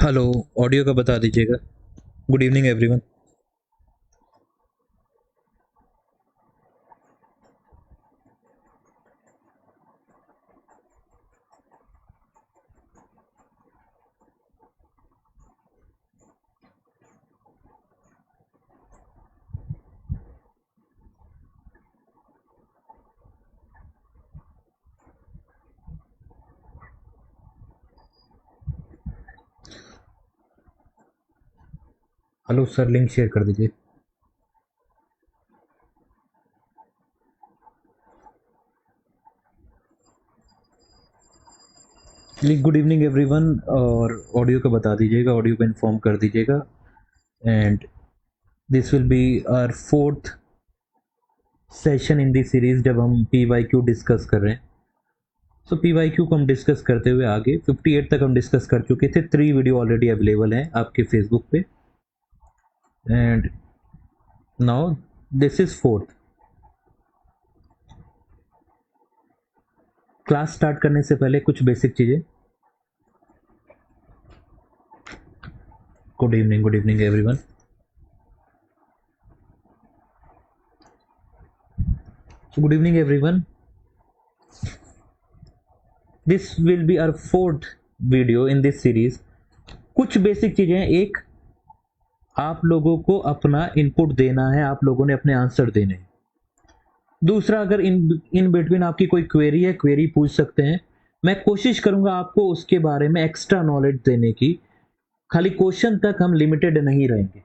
Hello. Audio का बता दीजिएगा। Good evening everyone. Hello sir, link share कर दीजिए। Good evening everyone. और ऑडियो का बता दीजिएगा, ऑडियो को इन्फॉर्म कर दीजिएगा। And this will be our fourth session in this series जब हम PYQ डिस्कस कर रहे हैं। सो PYQ को हम डिस्कस करते हुए आगे 58 तक हम डिस्कस कर चुके थे। 3 वीडियो ऑलरेडी अवेलेबल हैं आपके फेसबुक पे। And now this is fourth. Class start करने से पहले कुछ बेसिक चीज़ें। Good evening everyone. Good evening everyone. This will be our fourth video in this series. कुछ बेसिक चीजें। एक, आप लोगों को अपना इनपुट देना है, आप लोगों ने अपने आंसर देने हैं। दूसरा, अगर इन बिटवीन आपकी कोई क्वेरी है, क्वेरी पूछ सकते हैं। मैं कोशिश करूंगा आपको उसके बारे में एक्स्ट्रा नॉलेज देने की। खाली क्वेश्चन तक हम लिमिटेड नहीं रहेंगे।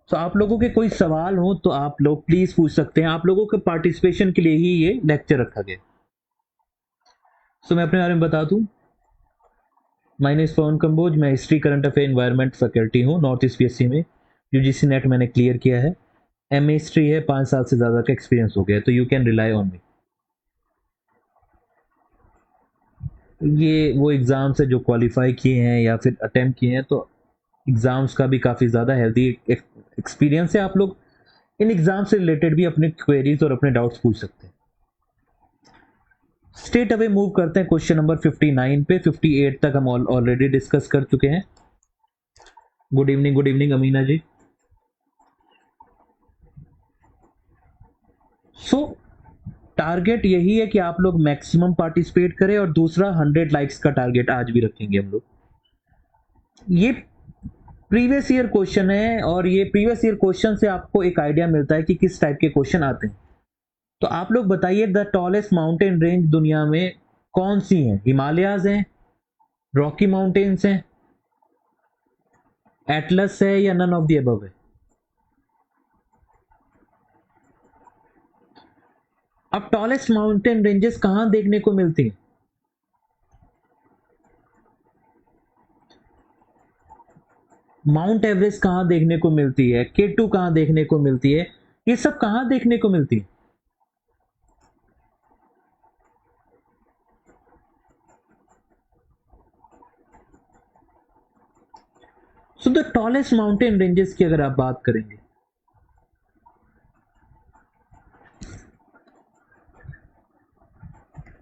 तो आप लोगों के कोई सवाल हो तो आप लोग प्लीज पूछ सकते हैं। आप लोगों के पार्टिसिपेशन के लिए ही ये लेक्चर रखा गया। सो मैं अपने बारे में बता दूं। माय नेम इज पवन कंबोज। मैं history, current affair, environment faculty हूँ नॉर्थ ईस्ट PSC में। UGC नेट मैंने क्लियर किया है। MA हिस्ट्री है, 5 साल से ज़्यादा का एक्सपीरियंस हो गया है, तो you can rely on me. ये वो एग्ज़ाम्स है जो क्वालिफाई किए हैं या फिर अटेम्प्ट किए हैं, तो एग्ज़ाम्स का भी काफ़ी ज़्यादा हेल्दी एक्सपीरियंस है। आप लोग इन एग्ज़ाम से रिलेटेड भी अपने क्वेरीज और अपने डाउट्स पूछ सकते हैं। स्ट्रेट अवे मूव करते हैं क्वेश्चन नंबर 59 पे। 58 तक हम ऑलरेडी डिस्कस कर चुके हैं। गुड इवनिंग अमीना जी। सो टारगेट यही है कि आप लोग मैक्सिमम पार्टिसिपेट करें, और दूसरा 100 लाइक्स का टारगेट आज भी रखेंगे हम लोग। ये प्रीवियस ईयर क्वेश्चन है, और ये प्रीवियस ईयर क्वेश्चन से आपको एक आइडिया मिलता है कि किस टाइप के क्वेश्चन आते हैं। तो आप लोग बताइए, द टॉलेस्ट माउंटेन रेंज दुनिया में कौन सी है? हिमालयाज हैं, रॉकी माउंटेन्स हैं, एटलस है, या नन ऑफ द अबव है? अब टॉलेस्ट माउंटेन रेंजेस कहां देखने को मिलती हैं? माउंट एवरेस्ट कहां देखने को मिलती है? K2 कहां देखने को मिलती है? ये सब कहां देखने को मिलती है? So the tallest mountain ranges की अगर आप बात करेंगे,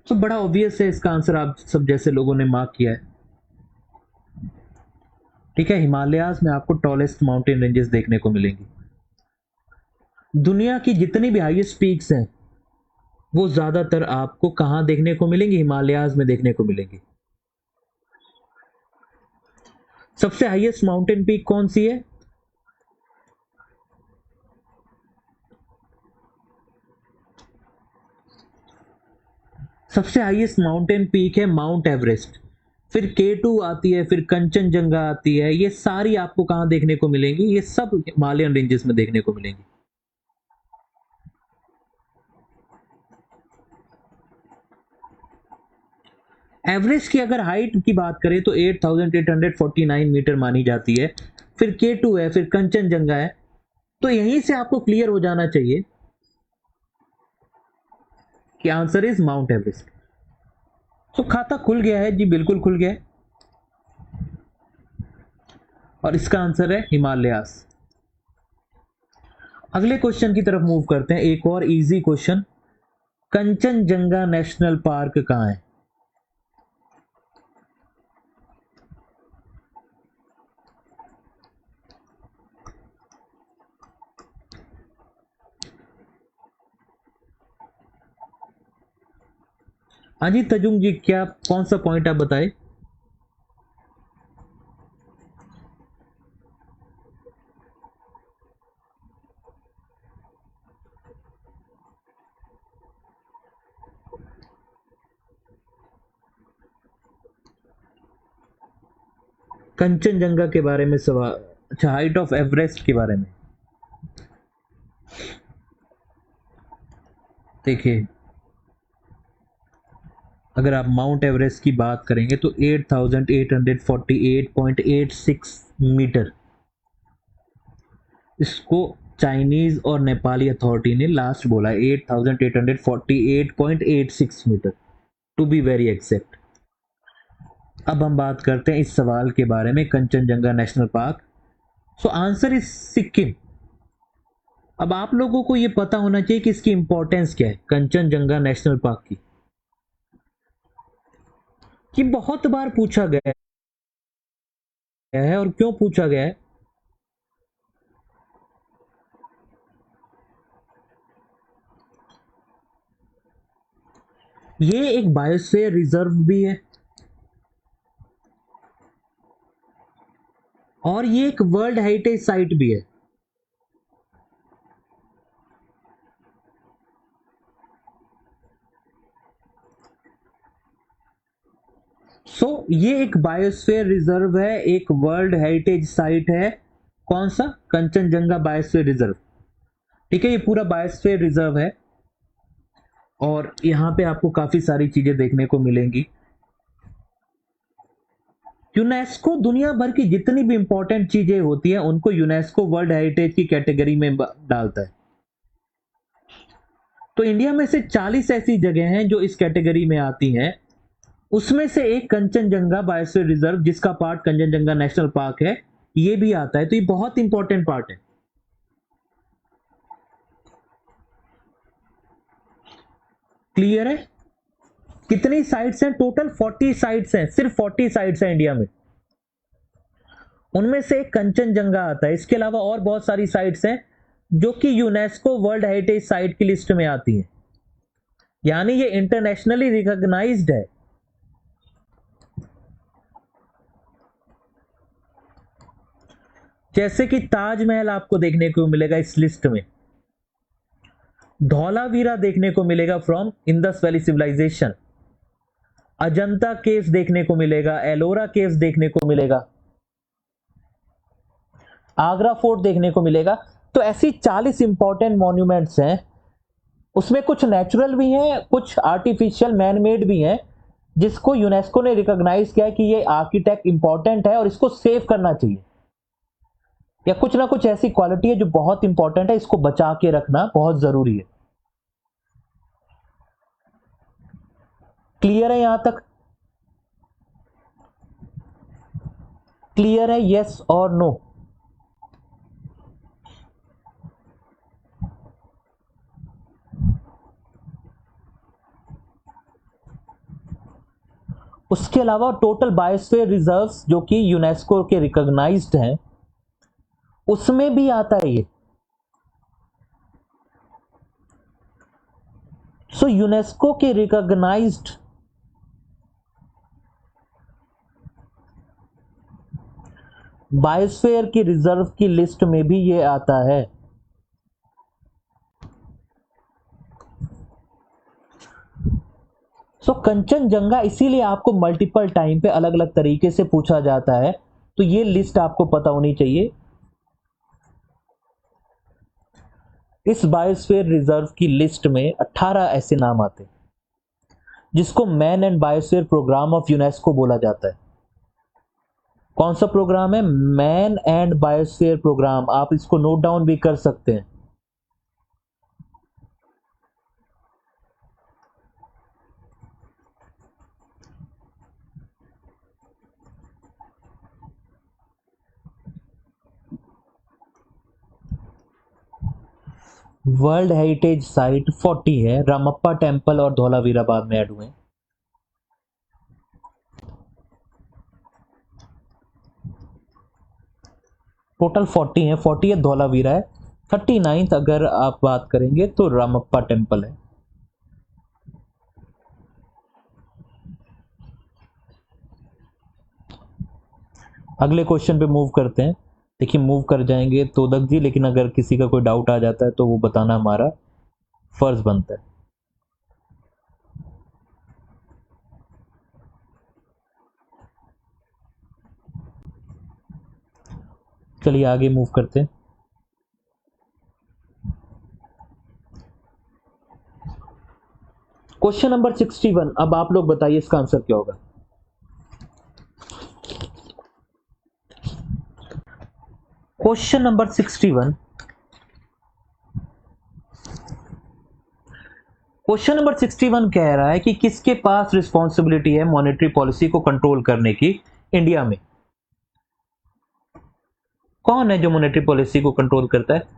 तो बड़ा ऑब्वियस है इसका आंसर। आप सब जैसे लोगों ने मार्क किया है। ठीक है, हिमालयाज में आपको टॉलेस्ट माउंटेन रेंजेस देखने को मिलेंगी। दुनिया की जितनी भी हाईएस्ट पीक्स हैं, वो ज्यादातर आपको कहां देखने को मिलेंगी? हिमालयाज में देखने को मिलेंगी। सबसे हाईएस्ट माउंटेन पीक कौन सी है? सबसे हाईएस्ट माउंटेन पीक है माउंट एवरेस्ट। फिर K2 आती है, फिर कंचनजंगा आती है। ये सारी आपको कहां देखने को मिलेंगी? ये सब हिमालयन रेंजेस में देखने को मिलेंगी। एवरेस्ट की अगर हाइट की बात करें तो 8,849 मीटर मानी जाती है। फिर K2 है, फिर कंचनजंगा है। तो यहीं से आपको क्लियर हो जाना चाहिए कि आंसर इज माउंट एवरेस्ट। तो खाता खुल गया है जी, बिल्कुल खुल गया है, और इसका आंसर है हिमालयास। अगले क्वेश्चन की तरफ मूव करते हैं। एक और easy question. Kanchenjunga national park कहां है? हाँ जी तजुंग जी, क्या कौन सा पॉइंट आप बताए? कंचनजंगा के बारे में सवाल? अच्छा, हाइट ऑफ एवरेस्ट के बारे में। देखिए, अगर आप माउंट एवरेस्ट की बात करेंगे तो 8848.86 मीटर, इसको चाइनीज और नेपाली अथॉरिटी ने लास्ट बोला 8848.86 metre, to be very exact. अब हम बात करते हैं इस सवाल के बारे में, Kanchenjunga national park. So answer is Sikkim. अब आप लोगों को यह पता होना चाहिए कि इसकी इंपॉर्टेंस क्या है कंचनजंगा नेशनल पार्क की। कि बहुत बार पूछा गया है, और क्यों पूछा गया है? ये एक बायोस्फीयर रिजर्व भी है और ये एक वर्ल्ड हेरिटेज साइट भी है। ये एक बायोस्फीयर रिजर्व है, एक वर्ल्ड हेरिटेज साइट है। कौन सा? Kanchenjunga biosphere reserve. ठीक है, ये पूरा बायोस्फीयर रिजर्व है और यहां पे आपको काफी सारी चीजें देखने को मिलेंगी। यूनेस्को दुनिया भर की जितनी भी इंपॉर्टेंट चीजें होती हैं उनको यूनेस्को वर्ल्ड हेरिटेज की कैटेगरी में डालता है। तो इंडिया में से 40 ऐसी जगह हैं जो इस कैटेगरी में आती हैं। उसमें से एक कंचनजंगा बायोस्फीयर रिजर्व, जिसका पार्ट कंचनजंगा नेशनल पार्क है, ये भी आता है। तो ये बहुत इंपॉर्टेंट पार्ट है। क्लियर है? कितनी साइट्स हैं? टोटल 40 साइट्स हैं, सिर्फ 40 साइट्स हैं इंडिया में। उनमें से एक कंचनजंगा आता है। इसके अलावा और बहुत सारी साइट्स हैं जो कि यूनेस्को वर्ल्ड हेरिटेज साइट की लिस्ट में आती हैं, यानी ये इंटरनेशनली रिकॉग्नाइज्ड है। जैसे कि ताजमहल आपको देखने को मिलेगा इस लिस्ट में, धौलावीरा देखने को मिलेगा from Indus valley civilisation, Ajanta caves देखने को मिलेगा, एलोरा केव्स देखने को मिलेगा, आगरा फोर्ट देखने को मिलेगा। तो ऐसी 40 इंपॉर्टेंट मॉन्यूमेंट्स हैं। उसमें कुछ नेचुरल भी हैं, कुछ आर्टिफिशियल मैन मेड भी हैं, जिसको यूनेस्को ने रिकॉग्नाइज किया है कि ये आर्किटेक्ट इंपॉर्टेंट है और इसको सेव करना चाहिए, या कुछ ना कुछ ऐसी क्वालिटी है जो बहुत इंपॉर्टेंट है, इसको बचा के रखना बहुत जरूरी है। क्लियर है? यहां तक क्लियर है? यस और नो? उसके अलावा टोटल बायोस्फीयर रिजर्व्स जो कि यूनेस्को के रिकॉग्नाइज्ड हैं, उसमें भी आता है ये। सो यूनेस्को के रिकॉग्नाइज्ड बायोस्फीयर की रिजर्व की लिस्ट में भी ये आता है। कंचनजंगा इसीलिए आपको मल्टीपल टाइम पे अलग अलग तरीके से पूछा जाता है, तो ये लिस्ट आपको पता होनी चाहिए। इस बायोस्फीयर रिजर्व की लिस्ट में 18 ऐसे नाम आते हैं जिसको man and biosphere programme of UNESCO बोला जाता है। कौन सा प्रोग्राम है? Man and biosphere programme. आप इसको नोट डाउन भी कर सकते हैं। वर्ल्ड हेरिटेज साइट 40 है, रामप्पा टेम्पल और धौलावीरा बाद में ऐड हुए। टोटल 40 है, 40 धौलावीरा है, 39 अगर आप बात करेंगे तो रामप्पा टेम्पल है। अगले क्वेश्चन पे मूव करते हैं। देखिए मूव कर जाएंगे तोदक जी, लेकिन अगर किसी का कोई डाउट आ जाता है तो वो बताना हमारा फर्ज बनता है। चलिए आगे मूव करते हैं। Question number 61। अब आप लोग बताइए इसका आंसर क्या होगा। Question number 61। क्वेश्चन नंबर 61 कह रहा है कि किसके पास रिस्पॉन्सिबिलिटी है मॉनेटरी पॉलिसी को कंट्रोल करने की इंडिया में। कौन है जो मॉनेटरी पॉलिसी को कंट्रोल करता है?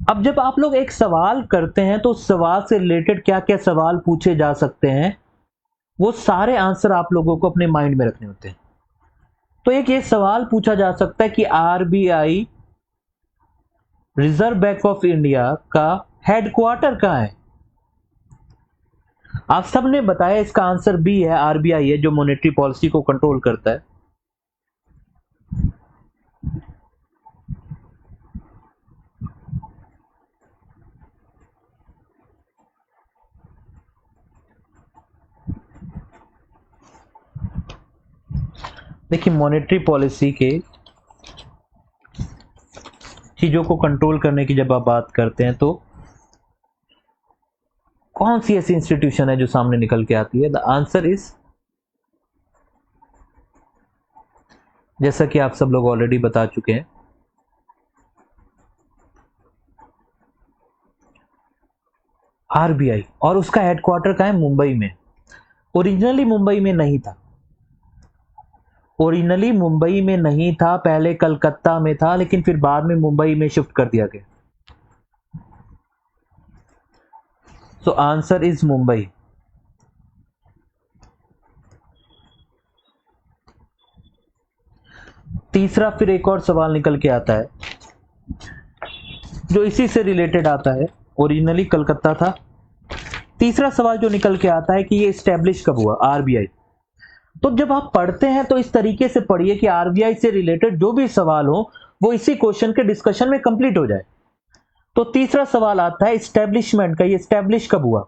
अब जब आप लोग एक सवाल करते हैं तो उस सवाल से रिलेटेड क्या क्या सवाल पूछे जा सकते हैं, वो सारे आंसर आप लोगों को अपने माइंड में रखने होते हैं। तो एक ये सवाल पूछा जा सकता है कि RBI, reserve bank of India का हेडक्वार्टर कहां है? आप सबने बताया इसका आंसर बी है, आरबीआई है जो मॉनेटरी पॉलिसी को कंट्रोल करता है। देखिए मॉनेटरी पॉलिसी के चीजों को कंट्रोल करने की जब आप बात करते हैं तो कौन सी ऐसी इंस्टीट्यूशन है जो सामने निकल के आती है? द आंसर इज, जैसा कि आप सब लोग ऑलरेडी बता चुके हैं, आरबीआई। और उसका हेडक्वार्टर कहां है? मुंबई में। ओरिजिनली मुंबई में नहीं था, ओरिजिनली मुंबई में नहीं था, पहले कलकत्ता में था, लेकिन फिर बाद में मुंबई में शिफ्ट कर दिया गया। सो आंसर इज मुंबई। तीसरा फिर एक और सवाल निकल के आता है जो इसी से रिलेटेड आता है, ओरिजिनली कलकत्ता था। तीसरा सवाल जो निकल के आता है कि ये स्टैब्लिश कब हुआ, आरबीआई। तो जब आप पढ़ते हैं तो इस तरीके से पढ़िए कि आरबीआई से रिलेटेड जो भी सवाल हो वो इसी क्वेश्चन के डिस्कशन में कंप्लीट हो जाए। तो तीसरा सवाल आता है स्टैब्लिशमेंट का, ये स्टैब्लिश कब हुआ?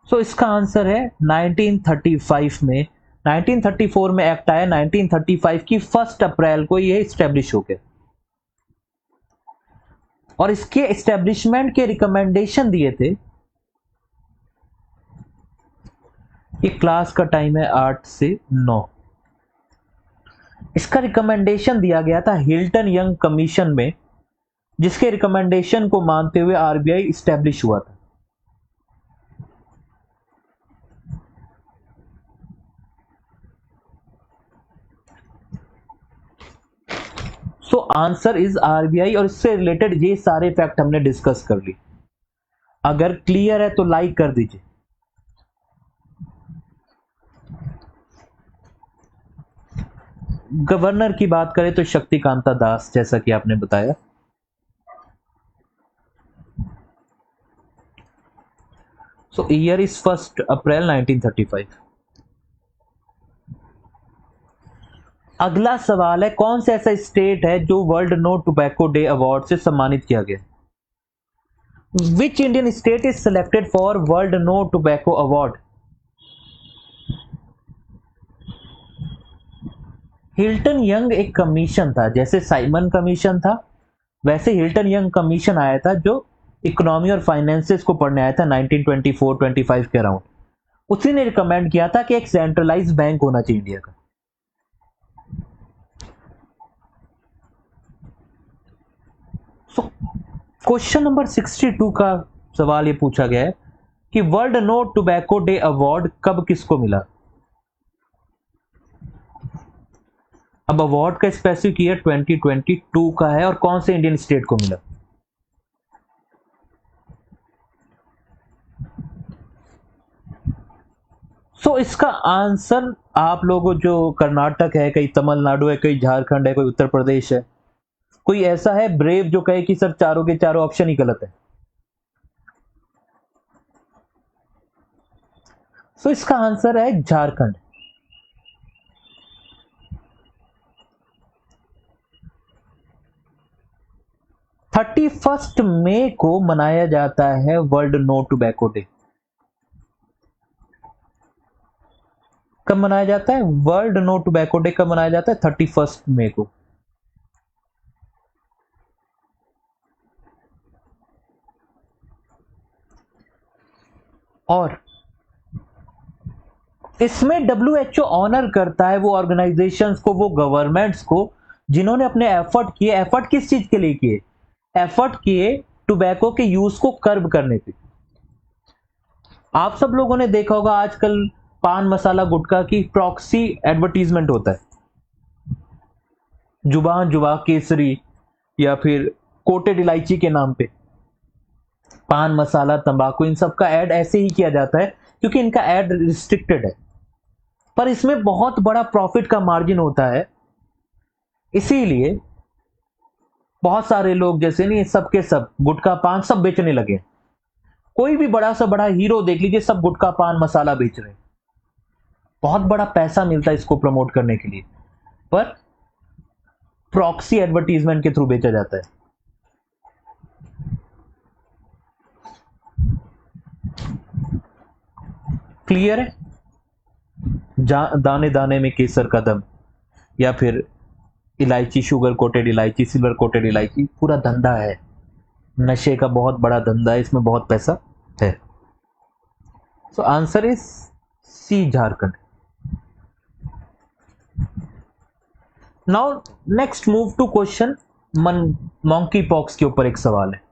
सो इसका आंसर है 1935 में। 1934 में एक्ट आया, 1935 की 1 अप्रैल को ये स्टैब्लिश हो गया। और इसके एस्टेब्लिशमेंट के रिकमेंडेशन दिए थे। ये क्लास का टाइम है 8 से 9। इसका रिकमेंडेशन दिया गया था हिल्टन यंग कमीशन में, जिसके रिकमेंडेशन को मानते हुए आरबीआई स्टैब्लिश हुआ था। सो आंसर इज आरबीआई। और इससे रिलेटेड ये सारे फैक्ट हमने डिस्कस कर ली। अगर क्लियर है तो लाइक कर दीजिए। गवर्नर की बात करें तो शक्तिकांता दास, जैसा कि आपने बताया। सो ईयर इज 1 अप्रैल 1935। अगला सवाल है, कौन सा ऐसा स्टेट है जो world no tobacco day award से सम्मानित किया गया? Which Indian state is selected for world no tobacco award? Hilton Young एक कमीशन था, जैसे साइमन कमीशन था वैसे हिल्टन यंग कमीशन आया था, जो इकोनॉमी और फाइनेंसेस को पढ़ने आया था 1924-25 के अराउंड। उसी ने रिकमेंड किया था कि एक सेंट्रलाइज बैंक होना चाहिए इंडिया का। क्वेश्चन नंबर 62 का सवाल ये पूछा गया है कि world no tobacco day award कब किसको मिला। अब अवार्ड का स्पेसिफिक ईयर 2022 का है और कौन से इंडियन स्टेट को मिला। सो इसका आंसर आप लोगों, जो कर्नाटक है, कहीं तमिलनाडु है, कहीं झारखंड है, कोई उत्तर प्रदेश है, कोई ऐसा है ब्रेव जो कहे कि सर चारों के चारों ऑप्शन ही गलत है। सो इसका आंसर है झारखंड। थर्टी फर्स्ट मई को मनाया जाता है वर्ल्ड नो टोबैको डे। कब मनाया जाता है वर्ल्ड नो टोबैको डे? कब मनाया जाता है? 31 मई को। और इसमें WHO ऑनर करता है वो ऑर्गेनाइजेशंस को, वो गवर्नमेंट्स को जिन्होंने अपने एफर्ट किए। एफर्ट किस चीज के लिए किए? एफर्ट किए टोबैको के यूज को कर्ब करने पे। आप सब लोगों ने देखा होगा आजकल पान मसाला गुटखा की प्रॉक्सी एडवर्टीजमेंट होता है, जुबान जुबा केसरी या फिर कोटेड इलायची के नाम पे। पान मसाला तंबाकू इन सब का ऐड ऐसे ही किया जाता है क्योंकि इनका ऐड रिस्ट्रिक्टेड है, पर इसमें बहुत बड़ा प्रॉफिट का मार्जिन होता है। इसीलिए बहुत सारे लोग जैसे नहीं, सबके सब गुटखा पान सब बेचने लगे। कोई भी बड़ा सा बड़ा हीरो देख लीजिए, सब गुटखा पान मसाला बेच रहे हैं। बहुत बड़ा पैसा मिलता है इसको प्रमोट करने के लिए, पर प्रॉक्सी एडवर्टीजमेंट के थ्रू बेचा जाता है। क्लियर है? दाने दाने में केसर का दम, या फिर इलायची, शुगर कोटेड इलायची, सिल्वर कोटेड इलायची, पूरा धंधा है। नशे का बहुत बड़ा धंधा है, इसमें बहुत पैसा है। So answer is C, Jharkhand. Now next move to question monkey pox के ऊपर एक सवाल है।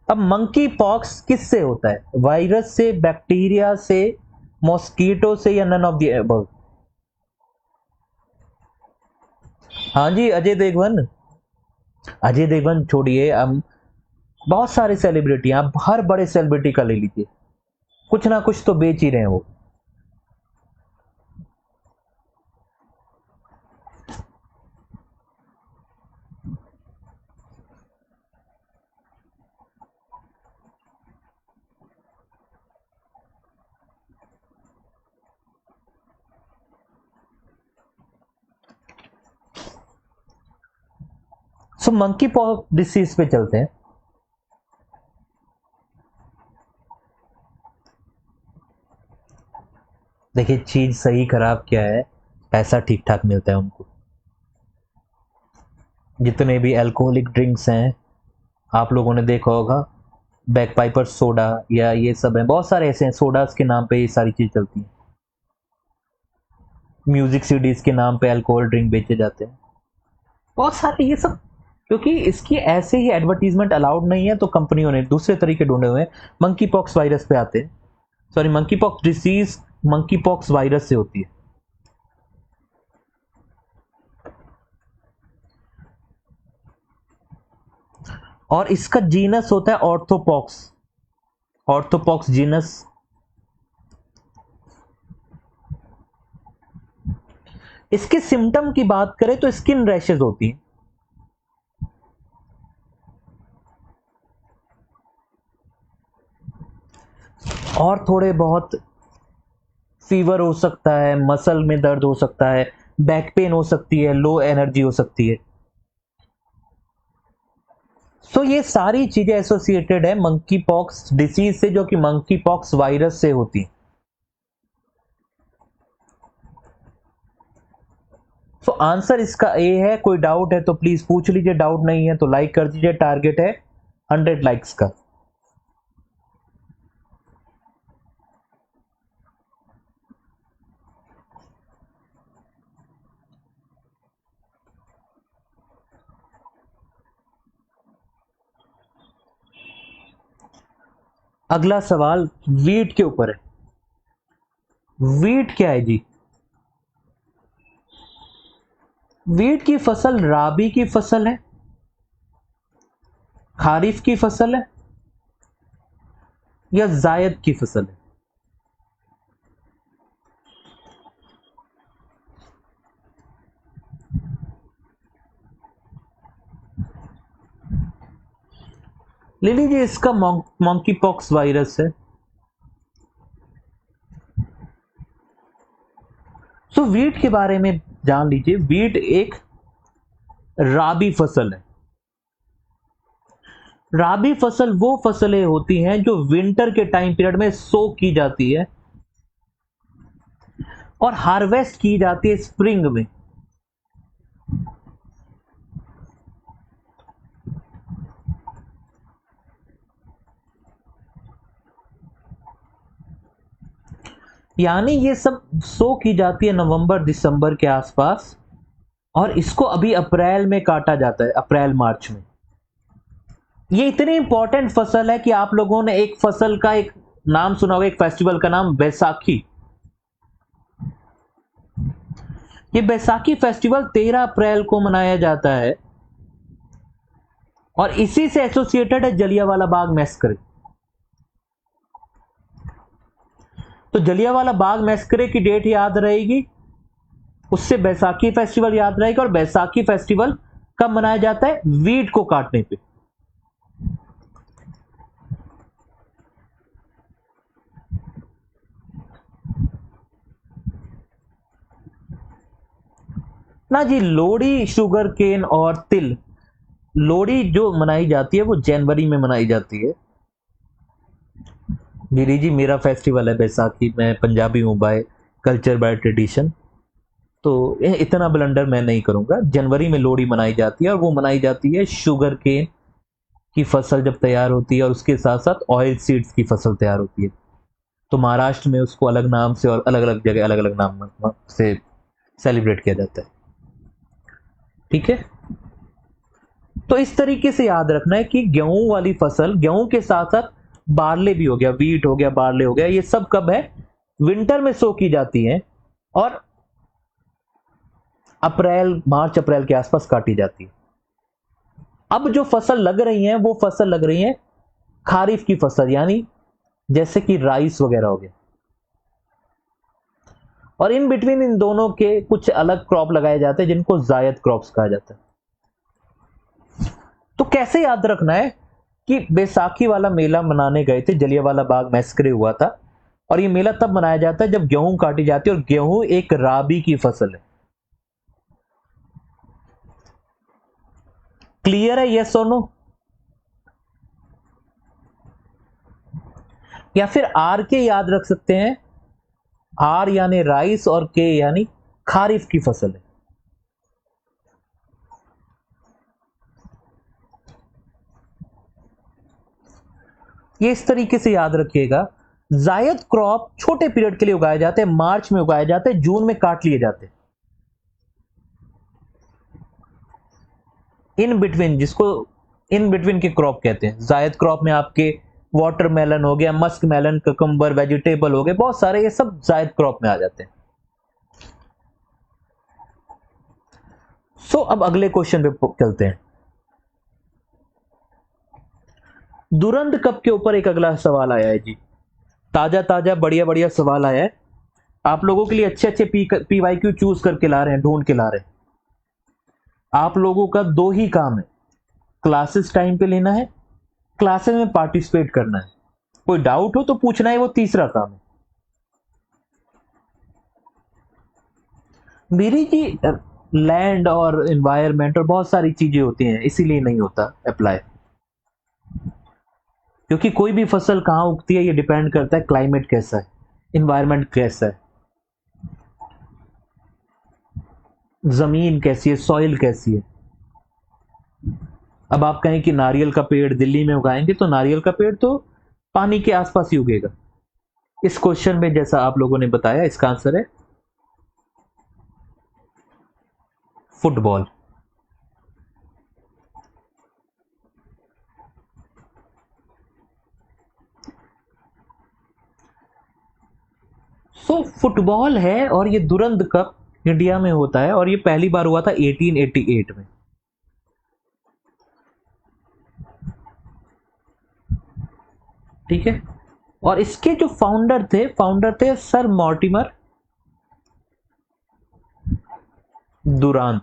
अब मंकी पॉक्स किससे होता है? वायरस से, बैक्टीरिया से, मॉस्किटो से, या नन ऑफ द अबव? हाँ जी, अजय देवगन। अजय देवगन छोड़िए, अब बहुत सारे सेलिब्रिटी, आप हर बड़े सेलिब्रिटी का ले लीजिए, कुछ ना कुछ तो बेच ही रहे हैं वो। सो मंकी पॉक्स डिसीज पे चलते हैं। देखिए, चीज सही खराब क्या है, पैसा ठीक ठाक मिलता है उनको। जितने भी अल्कोहलिक ड्रिंक्स हैं, आप लोगों ने देखा होगा, बैक पाइपर सोडा या ये सब है, बहुत सारे ऐसे हैं, सोडास के नाम पे ये सारी चीज चलती है। म्यूजिक सीडीज के नाम पे अल्कोहल ड्रिंक बेचे जाते हैं, बहुत सारे ये सब। क्योंकि इसकी ऐसे ही एडवर्टीजमेंट अलाउड नहीं है, तो कंपनियों ने दूसरे तरीके ढूंढे हुए हैं। मंकी पॉक्स वायरस पे आते हैं, sorry, monkey pox disease monkey pox virus से होती है। और इसका जीनस होता है ऑर्थोपॉक्स। Orthopox genus. इसके सिम्टम की बात करें तो स्किन रैशेज होती हैं, और थोड़े बहुत फीवर हो सकता है, मसल में दर्द हो सकता है, बैक पेन हो सकती है, लो एनर्जी हो सकती है। सो ये सारी चीजें एसोसिएटेड है मंकी पॉक्स डिसीज से, जो कि मंकी पॉक्स वायरस से होती है। सो आंसर इसका ए है। कोई डाउट है तो प्लीज पूछ लीजिए, डाउट नहीं है तो लाइक कर दीजिए। टारगेट है 100 लाइक्स का। अगला सवाल वीट के ऊपर है। वीट क्या है जी? वीट की फसल राबी की फसल है, खारिफ की फसल है, या जायद की फसल है? ले लीजिए, इसका मॉन्की पॉक्स वायरस है। सो वीट के बारे में जान लीजिए। वीट एक राबी फसल है। राबी फसल वो फसलें होती हैं जो विंटर के टाइम पीरियड में सो की जाती है और हार्वेस्ट की जाती है स्प्रिंग में। यानी ये सब सो की जाती है नवंबर दिसंबर के आसपास, और इसको अभी अप्रैल में काटा जाता है, अप्रैल मार्च में। ये इतनी इंपॉर्टेंट फसल है कि आप लोगों ने एक फसल का एक नाम सुना होगा, एक फेस्टिवल का नाम बैसाखी। ये बैसाखी फेस्टिवल 13 अप्रैल को मनाया जाता है और इसी से एसोसिएटेड है जलियांवाला बाग मैस्कर। तो जलियांवाला बाग मैस्करे की डेट याद रहेगी, उससे बैसाखी फेस्टिवल याद रहेगा। और बैसाखी फेस्टिवल कब मनाया जाता है? वीट को काटने पे। ना जी, लोहड़ी, शुगर केन और तिल। लोहड़ी जो मनाई जाती है वो जनवरी में मनाई जाती है। जी मेरा फेस्टिवल है बैसाखी। मैं पंजाबी हूँ बाय कल्चर, बाय ट्रेडिशन। तो इतना ब्लंडर मैं नहीं करूंगा। जनवरी में लोहड़ी मनाई जाती है और वो मनाई जाती है शुगर केन की फसल जब तैयार होती है और उसके साथ साथ ऑयल सीड्स की फसल तैयार होती है। तो महाराष्ट्र में उसको अलग नाम से और अलग अलग जगह अलग अलग नाम से सेलिब्रेट किया जाता है। ठीक है, तो इस तरीके से याद रखना है कि गेहूं वाली फसल, गेहूं के साथ साथ बार्ले भी हो गया, वीट हो गया, बार्ले हो गया, ये सब कब है? विंटर में सो की जाती है और अप्रैल, मार्च अप्रैल के आसपास काटी जाती है। अब जो फसल लग रही है वो फसल लग रही है खारिफ की फसल, यानी जैसे कि राइस वगैरह हो गया। और इन बिटवीन इन दोनों के कुछ अलग क्रॉप लगाए जाते हैं जिनको जायद क्रॉप्स कहा जाता है। तो कैसे याद रखना है कि बैसाखी वाला मेला मनाने गए थे, जलियांवाला बाग मैस्करे हुआ था, और ये मेला तब मनाया जाता है जब गेहूं काटी जाती है, और गेहूं एक राबी की फसल है। क्लियर है? यस और नो? या फिर आर के याद रख सकते हैं। आर यानी राइस और के यानी खारिफ की फसल है। ये इस तरीके से याद रखिएगा। जायद क्रॉप छोटे पीरियड के लिए उगाए जाते हैं, मार्च में उगाए जाते हैं, जून में काट लिए जाते हैं। इन बिटवीन, जिसको इन बिटवीन के क्रॉप कहते हैं। जायद क्रॉप में आपके वाटरमेलन हो गया, मस्क मेलन, ककम्बर, वेजिटेबल हो गए, बहुत सारे, ये सब जायद क्रॉप में आ जाते हैं। सो अब अगले क्वेश्चन पे चलते हैं। दुरंत कप के ऊपर एक अगला सवाल आया है जी। ताजा ताजा बढ़िया बढ़िया सवाल आया है। आप लोगों के लिए अच्छे अच्छे PYQ चूज करके ला रहे हैं, ढूंढ के ला रहे हैं। आप लोगों का दो ही काम है, क्लासेस टाइम पे लेना है, क्लासेस में पार्टिसिपेट करना है। कोई डाउट हो तो पूछना है, वो तीसरा काम है। मेरी जी लैंड और एनवायरमेंट और बहुत सारी चीजें होती हैं, इसीलिए नहीं होता अप्लाई। क्योंकि कोई भी फसल कहां उगती है ये डिपेंड करता है क्लाइमेट कैसा है, एनवायरमेंट कैसा है, जमीन कैसी है, सॉइल कैसी है। अब आप कहें कि नारियल का पेड़ दिल्ली में उगाएंगे तो नारियल का पेड़ तो पानी के आसपास ही उगेगा। इस क्वेश्चन में जैसा आप लोगों ने बताया, इसका आंसर है फुटबॉल। सो फुटबॉल है और ये दुरंत कप इंडिया में होता है और ये पहली बार हुआ था 1888 में। ठीक है, और इसके जो फाउंडर थे सर मॉर्टिमर दुरांत।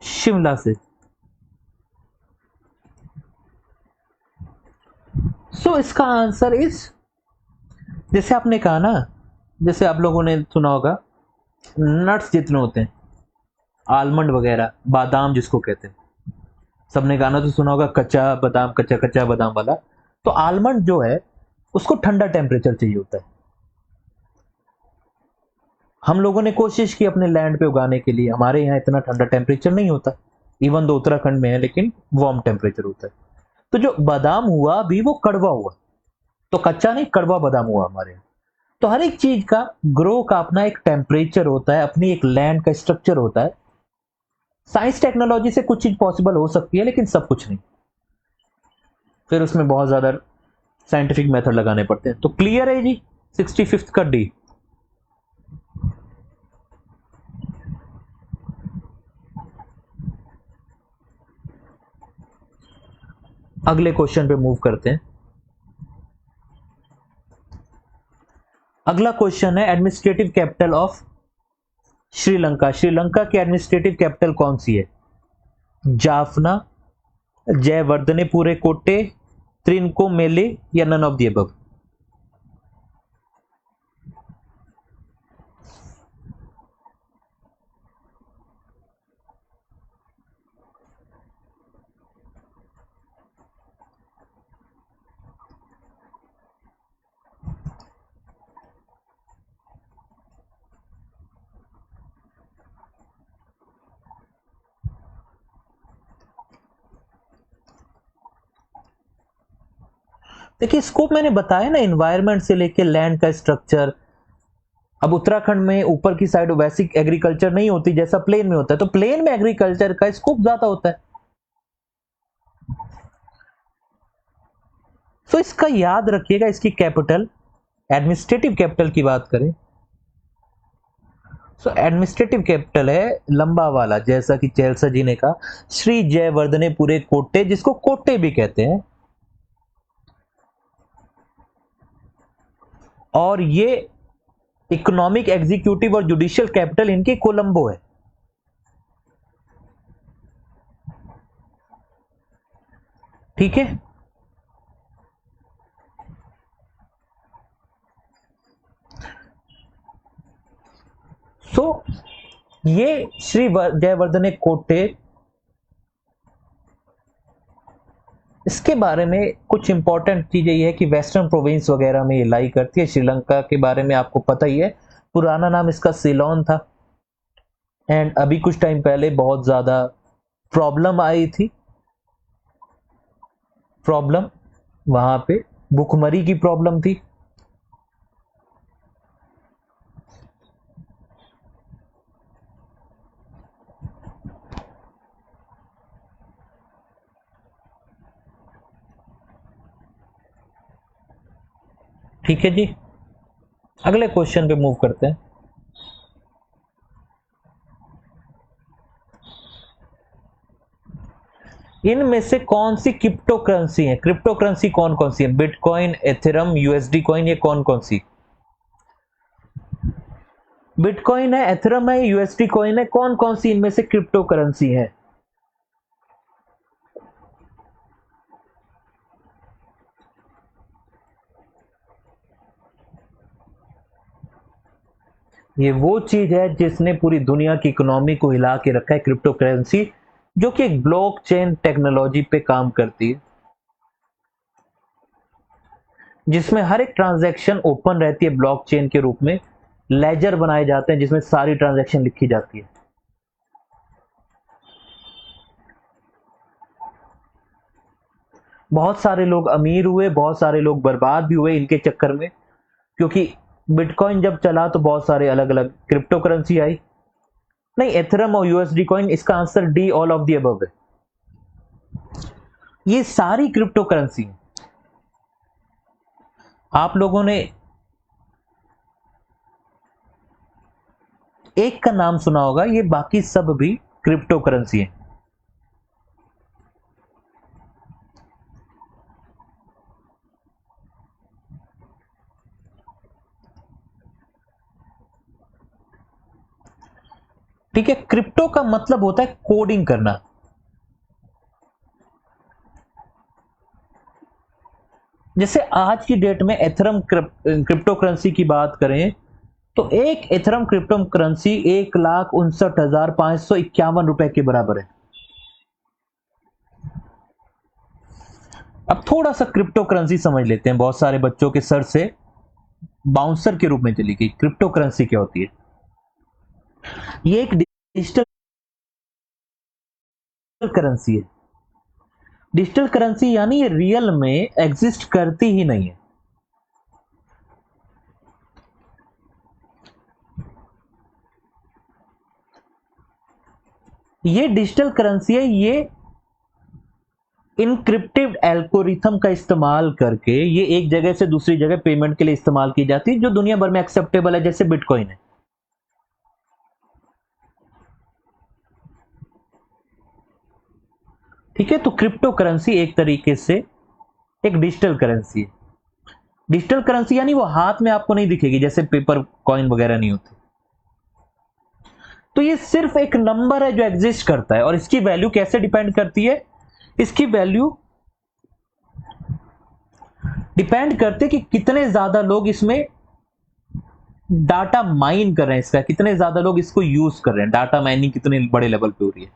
शिमला से। सो इसका आंसर इज, जैसे आपने कहा ना, जैसे आप लोगों ने सुना होगा नट्स जितने होते हैं, आलमंड वगैरह, बादाम जिसको कहते हैं, सबने गाना तो सुना होगा कच्चा बादाम, कच्चा कच्चा बादाम वाला। तो आलमंड जो है उसको ठंडा टेम्परेचर चाहिए होता है। हम लोगों ने कोशिश की अपने लैंड पे उगाने के लिए, हमारे यहाँ इतना ठंडा टेम्परेचर नहीं होता, इवन दो उत्तराखंड में है लेकिन वार्म टेम्परेचर होता है। तो जो बादाम हुआ भी वो कड़वा हुआ, तो कच्चा नहीं कड़वा बादाम हुआ हमारे यहाँ। तो हर एक चीज का ग्रो का अपना एक टेम्परेचर होता है, अपनी एक लैंड का स्ट्रक्चर होता है। साइंस टेक्नोलॉजी से कुछ चीज पॉसिबल हो सकती है लेकिन सब कुछ नहीं, फिर उसमें बहुत ज्यादा साइंटिफिक मेथड लगाने पड़ते हैं। तो क्लियर है जी 65th का डी। अगले क्वेश्चन पे मूव करते हैं। अगला क्वेश्चन है administrative capital of Sri Lanka. Sri Lanka की एडमिनिस्ट्रेटिव कैपिटल कौन सी है? जाफना, जयवर्धनेपुरे कोटे, त्रिनकोमेले या नन ऑफ द अबव? देखिए स्कोप मैंने बताया ना, एनवायरनमेंट से लेके लैंड का स्ट्रक्चर। अब उत्तराखंड में ऊपर की साइड वैसी एग्रीकल्चर नहीं होती जैसा प्लेन में होता है, तो प्लेन में एग्रीकल्चर का स्कोप ज्यादा होता है। तो इसका याद रखिएगा, इसकी कैपिटल, एडमिनिस्ट्रेटिव कैपिटल की बात करें तो एडमिनिस्ट्रेटिव कैपिटल है लंबा वाला, जैसा कि चेल्सा जी ने कहा, श्री जयवर्धनेपुरे कोटे, जिसको कोटे भी कहते हैं। और ये इकोनॉमिक, एग्जीक्यूटिव और जुडिशियल कैपिटल इनकी कोलंबो है। ठीक है, सो ये श्री जयवर्धने कोटे, इसके बारे में कुछ इंपॉर्टेंट चीजें ये है कि वेस्टर्न प्रोविंस वगैरह में ये लाई करती है। श्रीलंका के बारे में आपको पता ही है, पुराना नाम इसका सिलोन था। एंड अभी कुछ टाइम पहले बहुत ज्यादा प्रॉब्लम आई थी, प्रॉब्लम वहां पे भुखमरी की प्रॉब्लम थी। ठीक है जी, अगले क्वेश्चन पे मूव करते हैं। इनमें से कौन सी क्रिप्टो करेंसी है? क्रिप्टो करेंसी कौन कौन सी है? बिटकॉइन, एथेरम, यूएसडी कॉइन, ये कौन कौन सी? बिटकॉइन है, एथेरम है, यूएसडी कॉइन है, कौन कौन सी इनमें से क्रिप्टो करेंसी है? ये वो चीज है जिसने पूरी दुनिया की इकोनॉमी को हिला के रखा है, क्रिप्टो करेंसी, जो कि एक ब्लॉकचेन टेक्नोलॉजी पे काम करती है, जिसमें हर एक ट्रांजैक्शन ओपन रहती है ब्लॉकचेन के रूप में। लेजर बनाए जाते हैं जिसमें सारी ट्रांजैक्शन लिखी जाती है। बहुत सारे लोग अमीर हुए, बहुत सारे लोग बर्बाद भी हुए इनके चक्कर में, क्योंकि बिटकॉइन जब चला तो बहुत सारे अलग अलग क्रिप्टो करेंसी आई। नहीं, एथेरम और यूएसडी कॉइन, इसका answer D, all of the above है। ये सारी क्रिप्टो करेंसी है। आप लोगों ने एक का नाम सुना होगा, ये बाकी सब भी क्रिप्टो करेंसी है। ठीक है, क्रिप्टो का मतलब होता है कोडिंग करना। जैसे आज की डेट में एथरम क्रिप्टो करेंसी की बात करें तो एक एथरम क्रिप्टो करेंसी 1,59,551 रुपए के बराबर है। अब थोड़ा सा क्रिप्टो करेंसी समझ लेते हैं, बहुत सारे बच्चों के सर से बाउंसर के रूप में चली गई। क्रिप्टो करेंसी क्या होती है? ये एक डिजिटल करेंसी है। डिजिटल करेंसी यानी ये रियल में एग्जिस्ट करती ही नहीं है। ये डिजिटल करेंसी है, ये इनक्रिप्टेड एल्गोरिथम का इस्तेमाल करके ये एक जगह से दूसरी जगह पेमेंट के लिए इस्तेमाल की जाती है, जो दुनिया भर में एक्सेप्टेबल है, जैसे बिटकॉइन है। ठीक है, तो क्रिप्टो करेंसी एक तरीके से एक डिजिटल करेंसी है। डिजिटल करेंसी यानी वो हाथ में आपको नहीं दिखेगी, जैसे पेपर कॉइन वगैरह नहीं होते। तो ये सिर्फ एक नंबर है जो एग्जिस्ट करता है, और इसकी वैल्यू कैसे डिपेंड करती है? इसकी वैल्यू डिपेंड करते कि कितने ज्यादा लोग इसमें डाटा माइन कर रहे हैं, इसका कितने ज्यादा लोग इसको यूज कर रहे हैं, डाटा माइनिंग कितने बड़े लेवल पे हो रही है।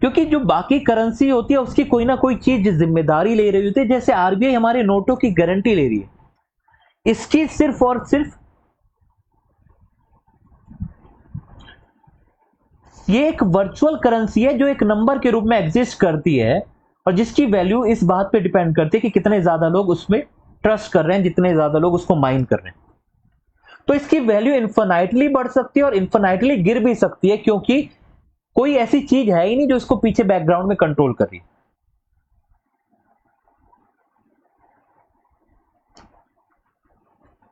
क्योंकि जो बाकी करेंसी होती है उसकी कोई ना कोई चीज जिम्मेदारी ले रही होती है, जैसे आरबीआई हमारे नोटों की गारंटी ले रही है, इसकी सिर्फ और सिर्फ ये एक वर्चुअल करेंसी है जो एक नंबर के रूप में एग्जिस्ट करती है, और जिसकी वैल्यू इस बात पे डिपेंड करती है कि कितने ज्यादा लोग उसमें ट्रस्ट कर रहे हैं, जितने ज्यादा लोग उसको माइन कर रहे हैं। तो इसकी वैल्यू इन्फिनाइटली बढ़ सकती है और इन्फिनाइटली गिर भी सकती है, क्योंकि कोई ऐसी चीज है ही नहीं जो इसको पीछे बैकग्राउंड में कंट्रोल कर रही है।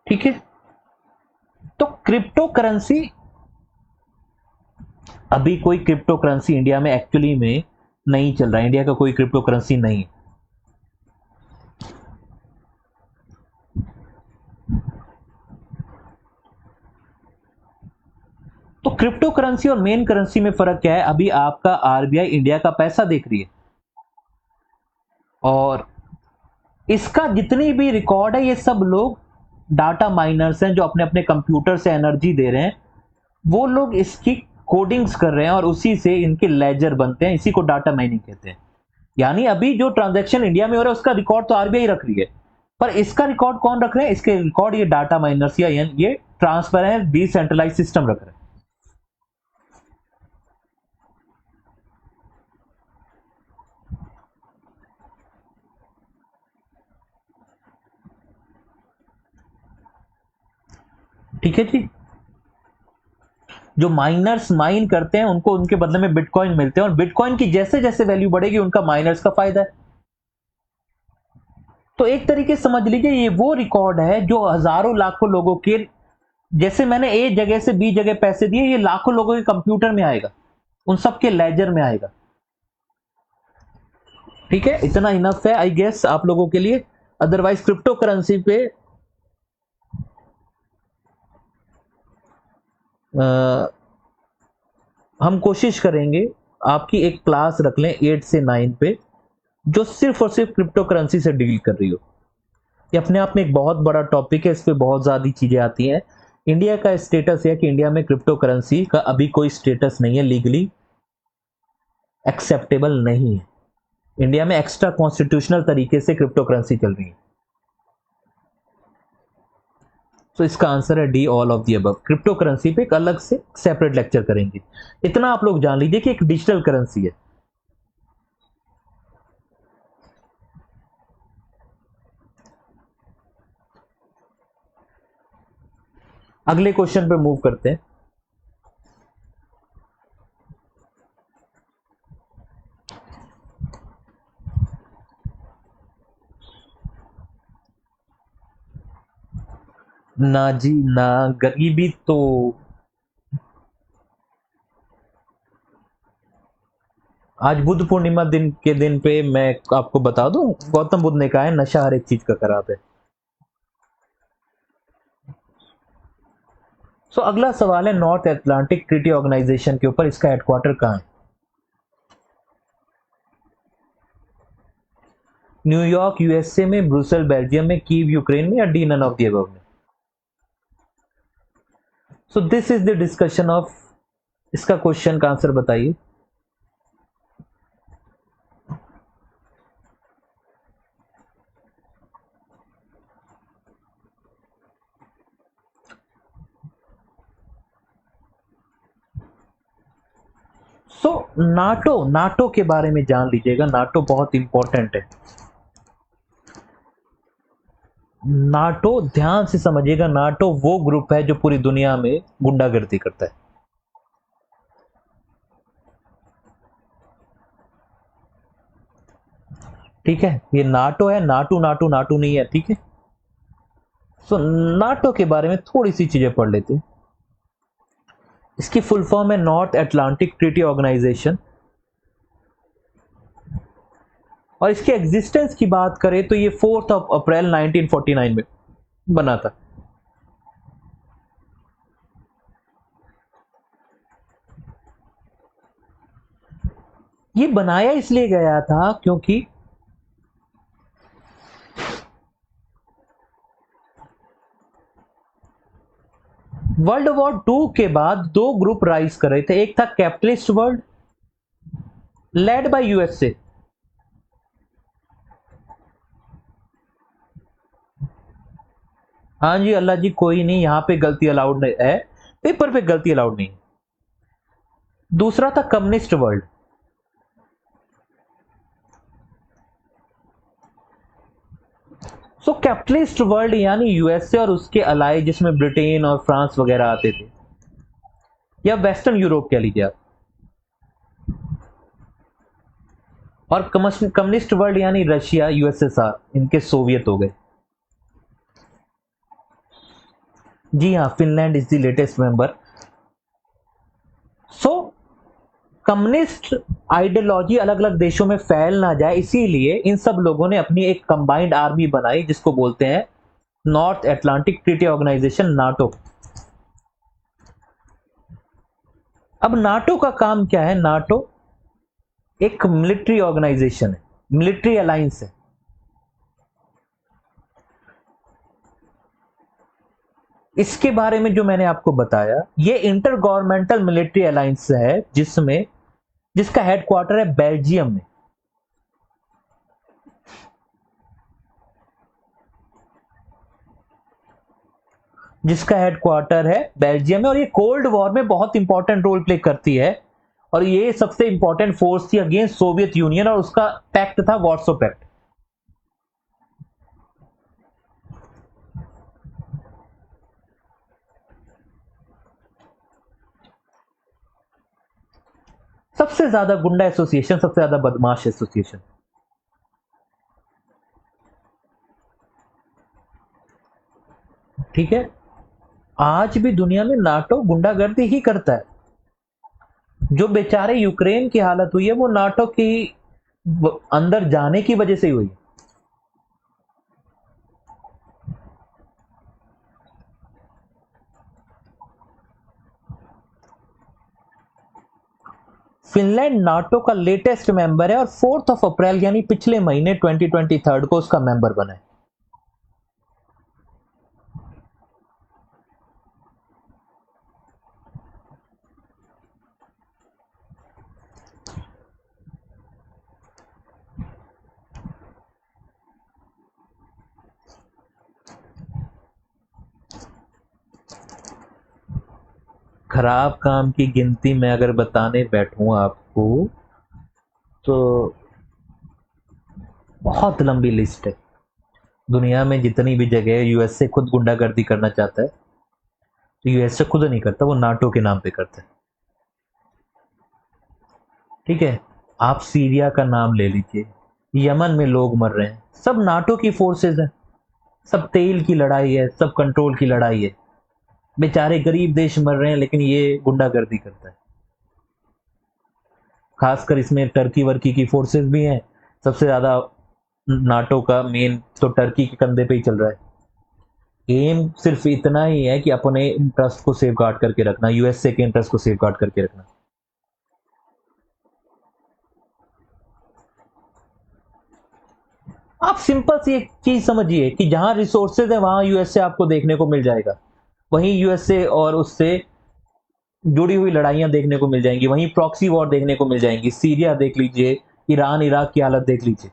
ठीक है, तो क्रिप्टो करेंसी, अभी कोई क्रिप्टो करेंसी इंडिया में एक्चुअली में नहीं चल रहा है, इंडिया का कोई क्रिप्टो करेंसी नहीं है। तो क्रिप्टो करेंसी और मेन करेंसी में फर्क क्या है? अभी आपका आरबीआई इंडिया का पैसा देख रही है, और इसका जितनी भी रिकॉर्ड है ये सब लोग डाटा माइनर्स हैं जो अपने अपने कंप्यूटर से एनर्जी दे रहे हैं, वो लोग इसकी कोडिंग्स कर रहे हैं और उसी से इनके लेजर बनते हैं, इसी को डाटा माइनिंग कहते हैं। यानी अभी जो ट्रांजैक्शन इंडिया में हो रहा है उसका रिकॉर्ड तो आरबीआई रख रही है, पर इसका रिकॉर्ड कौन रख रहे हैं? इसके रिकॉर्ड ये डाटा माइनर्स या ये ट्रांसपेरेंट डिसेंट्रलाइज सिस्टम रख रहे हैं। ठीक है जी, जो माइनर्स माइन करते हैं उनको उनके बदले में बिटकॉइन मिलते हैं, और बिटकॉइन की जैसे जैसे वैल्यू बढ़ेगी उनका माइनर्स का फायदा है। तो एक तरीके से समझ लीजिए ये वो रिकॉर्ड है जो हजारों लाखों लोगों के, जैसे मैंने ए जगह से बी जगह पैसे दिए, ये लाखों लोगों के कंप्यूटर में आएगा, उन सबके लेजर में आएगा। ठीक है, इतना इनफ है आई गेस आप लोगों के लिए। अदरवाइज क्रिप्टो करेंसी पे हम कोशिश करेंगे आपकी एक क्लास रख लें 8 से 9 पे, जो सिर्फ और सिर्फ क्रिप्टो करेंसी से डील कर रही हो। ये अपने आप में एक बहुत बड़ा टॉपिक है, इस पे बहुत ज़्यादा चीज़ें आती हैं। इंडिया का स्टेटस है कि इंडिया में क्रिप्टो करेंसी का अभी कोई स्टेटस नहीं है, लीगली एक्सेप्टेबल नहीं है। इंडिया में एक्स्ट्रा कॉन्स्टिट्यूशनल तरीके से क्रिप्टो करेंसी चल रही है। तो इसका आंसर है D, all of the above. Crypto currency पे एक अलग से सेपरेट लेक्चर करेंगे। इतना आप लोग जान लीजिए कि एक डिजिटल करेंसी है। अगले क्वेश्चन पे मूव करते हैं। ना जी ना, गरीबी तो आज बुद्ध पूर्णिमा दिन के दिन पे मैं आपको बता दूं, गौतम बुद्ध ने कहा है नशा हर एक चीज का खराब है। सो अगला सवाल है नॉर्थ अटलांटिक ट्रीटी ऑर्गेनाइजेशन के ऊपर, इसका हेडक्वार्टर कहाँ है? न्यूयॉर्क यूएसए में, ब्रुसेल बेल्जियम में, कीव यूक्रेन में, या D none of the above में? So this is the discussion of, इसका क्वेश्चन का आंसर बताइए। सो नाटो, नाटो के बारे में जान लीजिएगा, नाटो बहुत इंपॉर्टेंट है। नाटो ध्यान से समझिएगा, नाटो वो ग्रुप है जो पूरी दुनिया में गुंडागर्दी करता है। ठीक है, ये नाटो है, नाटू नाटू नाटू नहीं है, ठीक है। सो नाटो के बारे में थोड़ी सी चीजें पढ़ लेते हैं। इसकी फुल फॉर्म है नॉर्थ अटलांटिक ट्रीटी ऑर्गेनाइजेशन, और इसके एग्जिस्टेंस की बात करें तो ये 4 अप्रैल 1949 में बना था। ये बनाया इसलिए गया था क्योंकि वर्ल्ड वॉर 2 के बाद दो ग्रुप राइज कर रहे थे, एक था capitalist world led by USA, हाँ जी अल्लाह जी कोई नहीं, यहां पे गलती अलाउड है, पेपर पे गलती अलाउड नहीं। दूसरा था कम्युनिस्ट वर्ल्ड। सो कैपिटलिस्ट वर्ल्ड यानी यूएसए और उसके अलाय, जिसमें ब्रिटेन और फ्रांस वगैरह आते थे, या वेस्टर्न यूरोप कह लीजिए आप। और कम्युनिस्ट वर्ल्ड यानी रशिया, यूएसएसआर, इनके सोवियत हो गए। जी हाँ, Finland is the latest member. So communist ideology अलग अलग देशों में फैल ना जाए, इसीलिए इन सब लोगों ने अपनी एक कंबाइंड आर्मी बनाई, जिसको बोलते हैं north Atlantic treaty organisation, NATO. अब नाटो का काम क्या है? नाटो एक मिलिट्री ऑर्गेनाइजेशन है, मिलिट्री अलायंस है। इसके बारे में जो मैंने आपको बताया, ये इंटर गवर्नमेंटल मिलिट्री अलायंस है, जिसमें जिसका हेडक्वार्टर है बेल्जियम में। जिसका हेडक्वार्टर है बेल्जियम में, और ये कोल्ड वॉर में बहुत इंपॉर्टेंट रोल प्ले करती है, और ये सबसे इंपॉर्टेंट फोर्स थी अगेंस्ट सोवियत यूनियन, और उसका पैक्ट था वॉर्सो पैक्ट। सबसे ज्यादा गुंडा एसोसिएशन, सबसे ज्यादा बदमाश एसोसिएशन। ठीक है, आज भी दुनिया में नाटो गुंडागर्दी ही करता है। जो बेचारे यूक्रेन की हालत हुई है, वो नाटो की अंदर जाने की वजह से ही हुई। फिनलैंड नाटो का लेटेस्ट मेंबर है, और 4 अप्रैल यानी पिछले महीने 2023 को उसका मेंबर बना है। खराब काम की गिनती मैं अगर बताने बैठूं आपको तो बहुत लंबी लिस्ट है। दुनिया में जितनी भी जगह है, यूएसए खुद गुंडागर्दी करना चाहता है, तो यूएसए खुद नहीं करता, वो नाटो के नाम पे करता है। ठीक है, आप सीरिया का नाम ले लीजिए, यमन में लोग मर रहे हैं, सब नाटो की फोर्सेस हैं। सब तेल की लड़ाई है, सब कंट्रोल की लड़ाई है। बेचारे गरीब देश मर रहे हैं, लेकिन ये गुंडागर्दी करता है। खासकर इसमें टर्की वर्की की फोर्सेस भी हैं। सबसे ज्यादा नाटो का मेन तो टर्की के कंधे पे ही चल रहा है। एम सिर्फ इतना ही है कि अपने इंटरेस्ट को सेफ गार्ड करके रखना, यूएसए के इंटरेस्ट को सेफ गार्ड करके रखना। आप सिंपल सी एक चीज समझिए कि जहां रिसोर्सेज है वहां यूएसए आपको देखने को मिल जाएगा। वहीं यूएसए और उससे जुड़ी हुई लड़ाइयां देखने को मिल जाएंगी, वहीं प्रॉक्सी वॉर देखने को मिल जाएंगी। सीरिया देख लीजिए, ईरान इराक की हालत देख लीजिए।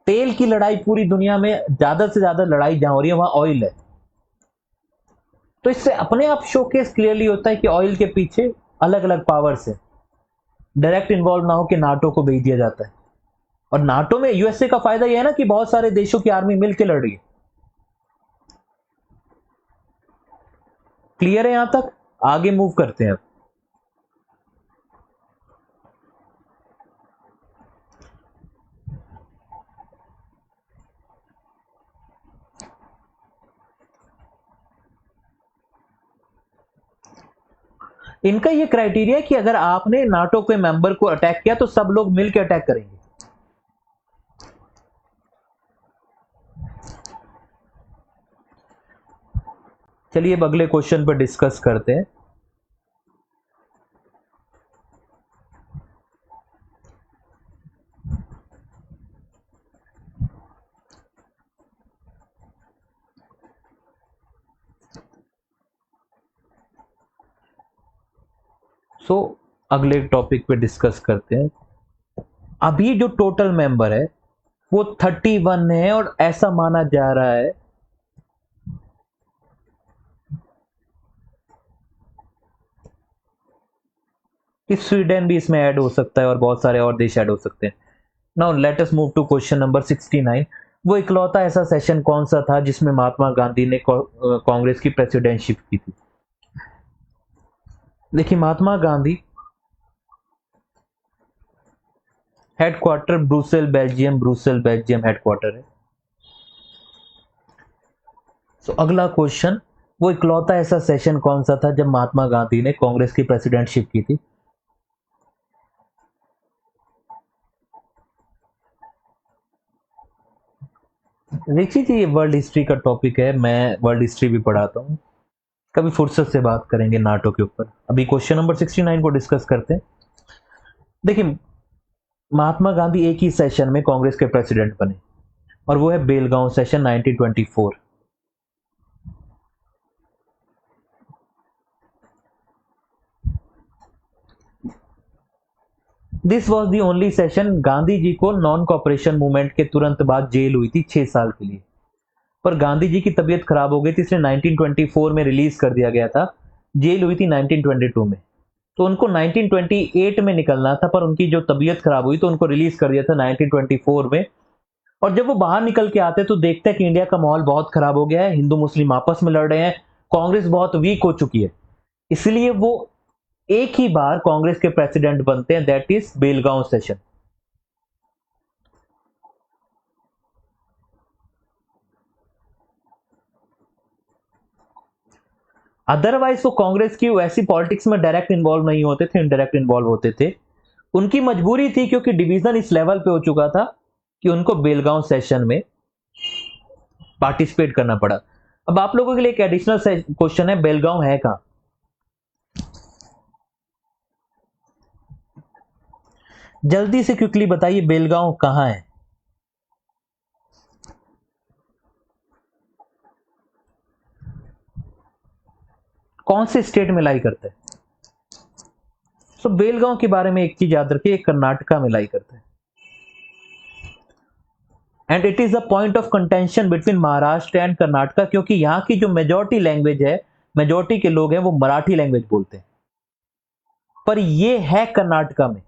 तेल की लड़ाई पूरी दुनिया में ज्यादा से ज्यादा लड़ाई जहां हो रही है वहां ऑयल है। तो इससे अपने आप शोकेस क्लियरली होता है कि ऑयल के पीछे अलग अलग पावर्स है। डायरेक्ट इन्वॉल्व ना हो कि नाटो को भेज दिया जाता है। और नाटो में यूएसए का फायदा यह है ना कि बहुत सारे देशों की आर्मी मिलकर लड़ रही है। क्लियर है यहां तक? आगे मूव करते हैं अब। इनका ये क्राइटेरिया है कि अगर आपने नाटो के मेंबर को अटैक किया तो सब लोग मिलकर अटैक करेंगे। चलिए अब अगले क्वेश्चन पर डिस्कस करते हैं। सो अगले टॉपिक पे डिस्कस करते हैं। अभी जो टोटल मेंबर है वो 31 है और ऐसा माना जा रहा है कि स्वीडन भी इसमें ऐड हो सकता है और बहुत सारे और देश ऐड हो सकते हैं। Now let us move to question number 69। वो इकलौता ऐसा सेशन कौन सा था जिसमें महात्मा गांधी ने कांग्रेस की प्रेसिडेंटशिप की थी? देखिए, Mahatma Gandhi headquarter Brussels Belgium headquarter है। तो अगला क्वेश्चन, वो इकलौता ऐसा सेशन कौन सा था जब महात्मा गांधी ने कांग्रेस की प्रेसिडेंटशिप की थी? देखिए जी, ये वर्ल्ड हिस्ट्री का टॉपिक है, मैं वर्ल्ड हिस्ट्री भी पढ़ाता हूँ। कभी फुर्सत से बात करेंगे नाटो के ऊपर। अभी क्वेश्चन नंबर 69 को डिस्कस करते हैं। देखिए, महात्मा गांधी एक ही सेशन में कांग्रेस के प्रेसिडेंट बने और वो है Belgaum session 1924। This was the only session. Gandhi ji को नॉन कॉपरेशन मूवमेंट के तुरंत बाद जेल हुई थी 6 साल के लिए, पर गांधी जी की तबीयत खराब हो गई थी, इसलिए 1924 में रिलीज कर दिया गया था। जेल हुई थी 1922 में, तो उनको 1928 में निकलना था, पर उनकी जो तबीयत खराब हुई तो उनको रिलीज कर दिया था 1924 में। और जब वो बाहर निकल के आते तो देखते हैं कि इंडिया का माहौल बहुत खराब हो गया है, हिंदू मुस्लिम आपस में लड़ रहे हैं, कांग्रेस बहुत वीक हो चुकी है। इसलिए वो एक ही बार कांग्रेस के प्रेसिडेंट बनते हैं, that is Belgaum session. Otherwise वो कांग्रेस की वैसी पॉलिटिक्स में डायरेक्ट इन्वॉल्व नहीं होते थे, इनडायरेक्ट इन्वॉल्व होते थे। उनकी मजबूरी थी क्योंकि डिवीजन इस लेवल पे हो चुका था कि उनको बेलगांव सेशन में पार्टिसिपेट करना पड़ा। अब आप लोगों के लिए एक एडिशनल क्वेश्चन है, बेलगांव है कहां? जल्दी से क्विकली बताइए, बेलगांव कहां है? कौन से स्टेट में लाई करते हैं? सो बेलगांव के बारे में एक चीज याद रखिए, कर्नाटका में लाई करते हैं। And it is a point of contention between Maharashtra and Karnataka, क्योंकि यहाँ की जो मेजोरिटी लैंग्वेज है, मेजोरिटी के लोग हैं वो मराठी लैंग्वेज बोलते हैं, पर ये है कर्नाटका में।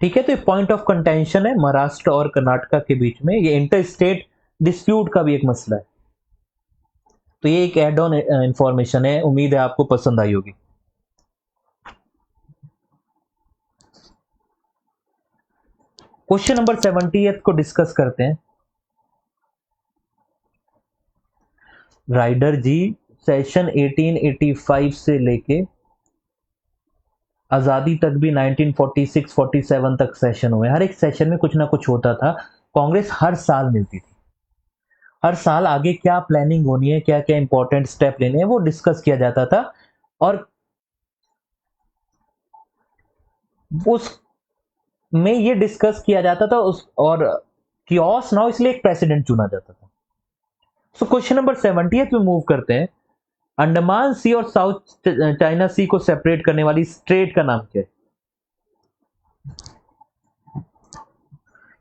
ठीक है, तो ये पॉइंट ऑफ कंटेंशन है महाराष्ट्र और कर्नाटका के बीच में। ये इंटर स्टेट डिस्प्यूट का भी एक मसला है। तो ये एक एड ऑन इंफॉर्मेशन है, उम्मीद है आपको पसंद आई होगी। क्वेश्चन नंबर 70 को डिस्कस करते हैं। राइडर जी, सेशन 1885 से लेके आजादी तक भी 1946-47 तक सेशन हुए। हर एक सेशन में कुछ ना कुछ होता था। कांग्रेस हर साल मिलती थी, हर साल आगे क्या प्लानिंग होनी है, क्या क्या इंपॉर्टेंट स्टेप लेने हैं, वो डिस्कस किया जाता था। और उस में ये डिस्कस किया जाता था उस, और कियोस ना हो इसलिए एक प्रेसिडेंट चुना जाता था। सो क्वेश्चन नंबर 70 में मूव करते हैं। अंडमान सी और साउथ चाइना सी को सेपरेट करने वाली स्ट्रेट का नाम क्या है?